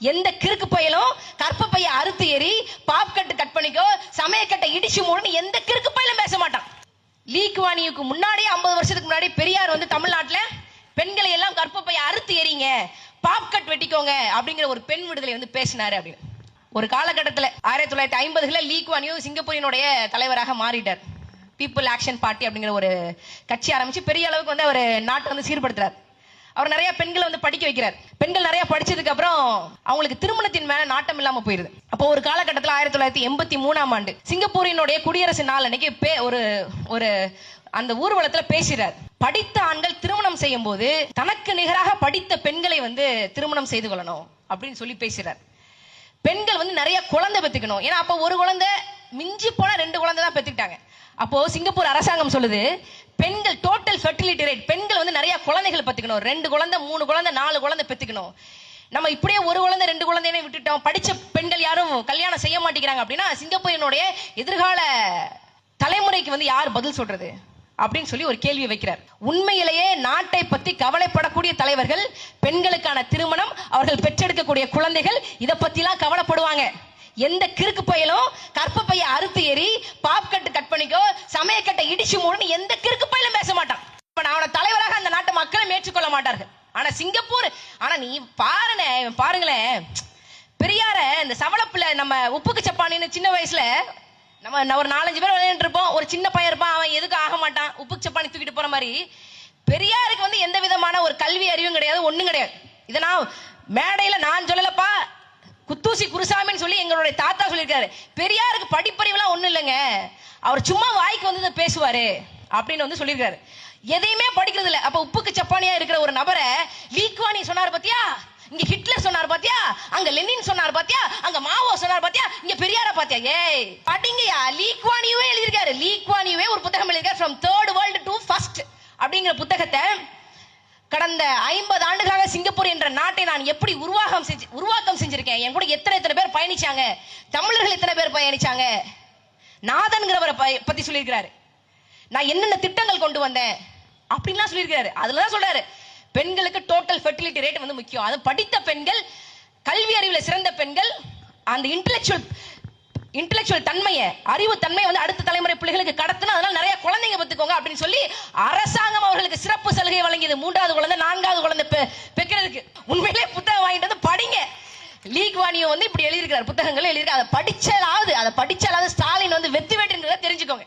எந்த கிறுக்கு பயலும் கற்பப்பையை அறுத்து எறி, பாப்கட்டு கட் பண்ணிக்கோ, சமயக்கட்டை இடிச்சு மூடுன்னு எந்த கிறுக்கு பயலும் பேச மாட்டான். லீக்வானியுக்கு முன்னாடியே 50 வருஷத்துக்கு முன்னாடி பெரியார் வந்து தமிழ்நாட்டுல பெண்களை எல்லாம் கற்பப்பையை அறுத்து எறிங்க, பாப்கட் வெட்டிக்கோங்க அப்படிங்கிற ஒரு பெண் விடுதலை வந்து பேசினாரு அப்படின்னு. ஒரு காலகட்டத்தில் 1950களில் லீக்வானியூ சிங்கப்பூரினுடைய தலைவராக மாறிட்டார். பீப்புள் ஆக்ஷன் பார்ட்டி அப்படிங்கிற ஒரு கட்சி ஆரம்பிச்சு பெரிய அளவுக்கு வந்து அவர் நாட்டை வந்து சீர்படுத்துறார். அவர் நிறைய பெண்களை வந்து படிக்க வைக்கிறார். பெண்கள் நிறைய படிச்சதுக்கு அப்புறம் அவங்களுக்கு திருமணத்தின் மேல நாட்டம் இல்லாம போயிருது. அப்போ ஒரு காலகட்டத்தில் 1983ஆம் ஆண்டு சிங்கப்பூரினுடைய குடியரசு நாள் அன்னைக்கு ஒரு அந்த ஊர்வலத்துல பேசுறார். படித்த ஆண்கள் திருமணம் செய்யும் போது தனக்கு நிகராக படித்த பெண்களை வந்து திருமணம் செய்து கொள்ளணும் அப்படின்னு சொல்லி பேசுறார். பெண்கள் வந்து நிறைய குழந்தை பெத்துக்கணும். ஏன்னா அப்போ ஒரு குழந்தை மிஞ்சி போனா 2 குழந்தை தான் பெத்துக்கிட்டாங்க. அப்போ சிங்கப்பூர் அரசாங்கம் சொல்லுது, பெண்கள் டோட்டல் ஃபெர்டிலிட்டி ரேட், பெண்கள் வந்து நிறைய குழந்தைகள் பெத்துக்கணும். 2 குழந்தை 3 குழந்தை 4 குழந்தை பெத்துக்கணும். நம்ம இப்படியே 1 குழந்தை 2 குழந்தையே விட்டுட்டோம், படிச்ச பெண்கள் யாரும் கல்யாணம் செய்ய மாட்டேங்கிறாங்க அப்படின்னா சிங்கப்பூரினுடைய எதிர்கால தலைமுறைக்கு வந்து யார் பதில் சொல்றது அப்படின்னு சொல்லி ஒரு கேள்வி வைக்கிறார். உண்மையிலேயே நாட்டை பத்தி கவலைப்படக்கூடிய தலைவர்கள் பெண்களுக்கான திருமணம், அவர்கள் பெற்றெடுக்கக்கூடிய குழந்தைகள், இதை பத்திலாம் கவலைப்படுவாங்க. எந்த கிறுக்கு பயலும் கற்பப்பையை அறுத்து எறி, பாப்கட்டு கட் பண்ணிக்கோ, சமயக்கட்டை இடிச்சு மூடுன்னு எந்த கிறுக்கு பயலும் பேச மாட்டான். இப்ப நான் தலைவராக அந்த நாட்டு மக்களும் ஏற்றுக்கொள்ள மாட்டார்கள். ஆனா சிங்கப்பூர், ஆனா நீ பாருங்களேன், பெரியார இந்த சவளப்புல நம்ம உப்புக்கு சப்பானின்னு சின்ன வயசுல நம்ம ஒரு 4-5 பேர் விளையாண்டு இருப்போம். ஒரு சின்ன பையன் இருப்பான், அவன் எதுக்கு ஆக மாட்டான், உப்புக்கு சப்பானி தூக்கிட்டு போற மாதிரி. பெரியாருக்கு வந்து எந்த விதமான ஒரு கல்வி அறிவும் கிடையாது, ஒண்ணும் கிடையாது. இதை நான் மேடையில நான் சொல்லலப்பா, குத்தூசி குருசாமின்னு சொல்லி எங்களுடைய தாத்தா சொல்லியிருக்காரு. பெரியாருக்கு படிப்பறிவுலாம் ஒண்ணும் இல்லைங்க, அவர் சும்மா வாய்க்கு வந்து பேசுவாரு அப்படின்னு வந்து சொல்லியிருக்காரு. எதையுமே படிக்கிறது இல்லை. அப்ப உப்புக்கு சப்பானியா இருக்கிற ஒரு நபரை லீக்வானி சொன்னார் பாத்தியா, இங்க ஹிட்லர் சொன்னார் பாத்தியா, அங்க லெனின் சொன்னார் பாத்தியா, அங்க மாவோ சொன்னார் பாத்தியா, இங்க பெரியார பாத்தியா, ஏய் படிங்கயா. லீக்வானியுவே எழுதியிருக்காரு. லீக்வானியுவே ஒரு புத்தகம் எழுதியிருக்காரு, from third world to first அப்படிங்கிற புத்தகத்தை. கடந்த 50 ஆண்டுகளாக சிங்கப்பூர் என்ற நாட்டை நான் எப்படி உருவாக்கம் செஞ்சிருக்கேன், என் கூட எத்தனை பேர் பயணிச்சாங்க, தமிழர்கள் எத்தனை பேர் பயணிச்சாங்க, நாதன்கிறவரை பத்தி சொல்லியிருக்கிறாரு. நான் என்னென்ன திட்டங்கள் கொண்டு வந்தேன் அப்படின்லாம் சொல்லியிருக்காரு. அதுலதான் சொல்றாரு, பெண்களுக்கு டோட்டல் ஃபெர்டிலிட்டி ரேட் வந்து முக்கியம். அது படித்த பெண்கள், கல்வி அறிவில் சிறந்த பெண்கள், அந்த இன்டெலெக்சுவல் தன்மையை, அறிவு தன்மையை வந்து அடுத்த தலைமுறை பிள்ளைகளுக்கு கடத்தணும். அதனால நிறைய குழந்தைங்க பெற்றுக்கோங்க அப்படின்னு சொல்லி அரசாங்கம் அவர்களுக்கு சிறப்பு சலுகை வழங்கியது. 3வது குழந்தை 4வது குழந்தை பெக்கிறதுக்கு. உண்மையிலே புத்தகம் வாங்கிட்டு வந்து படிங்க. லீக்வானியோ வந்து இப்படி எழுதியிருக்கிறார், புத்தகங்கள் எழுதியிருக்காரு. அதை படிச்சாலாவது ஸ்டாலின் வந்து வெத்து வேட்டுங்கிறத தெரிஞ்சுக்கோங்க.